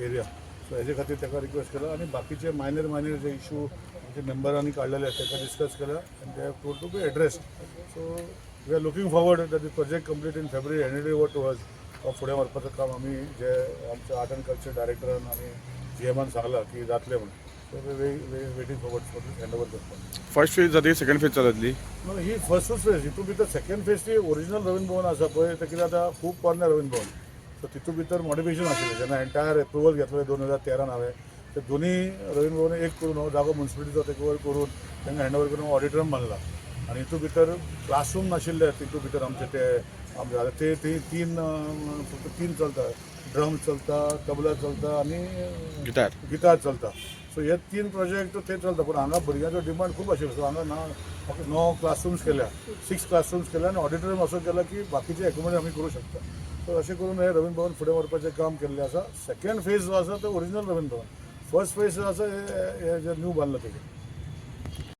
Area. So हेजे खातीर ताका रिक्वेस्ट केला आनी बाकीचे मायनर जे इशू जे मेंबरांनी काडलेले ताका डिस्कस केला आनी they have told to be addressed. So we are looking forward that the project complete in फेब्रुवारी हँडेड ओवर टू अस. फुडें व्हरपाचें काम आमी जे आमचे आर्ट एंड कल्चर डायरेक्टरान आनी GMान सांगला की जातलें म्हणून. So we waiting forward for these hand over करपाक. फर्स्ट फेज जातली सेकंड फेज चलतली. ही फर्स्टूच फेज. हितून भितर सेकंड फेज ती ओरिजिनल रवींद्र भवन आसा पळय ते कितें आतां खूब पोरणे रवींद्र भवन. सो तितून भितर मॉडिफिकेशन आशिल्लें जेन्ना एंटायर एप्रुवल घेतलें 2013 हांवें ते दोनी रवींद्र भवन एक करून हो जागो म्युनिसिपालिटीचो टेक ओवर करून तांकां हँड ओवर करून ऑडिटोरियम बांदला. आनी हितून भितर क्लासरूम नाशिल्ले तितून भितर आमचे ते फक्त तीन चलता. ड्रम चलता, तबला चलता आनी गिटार चलता. सो हे 3 प्रोजेक्ट ते चलता. पूण हांगा भुरग्यांचो डिमांड खूब आशिल्लो. सो हांगा 9 क्लासरूम्स केल्या, 6 क्लासरूम्स केल्या आनी ऑडिटोरियम असो केला की बाकीचे एकोमोडेट आमी करूं शकता. सो अशें करून हे रवींद्र भवन फुडें व्हरपाचें काम केल्लें आसा. सेकंड फेज जो आसा तो ओरिजिनल रवींद्र भवन. फर्स्ट फेज जो आसा हे जे न्यू बांदला तेजें.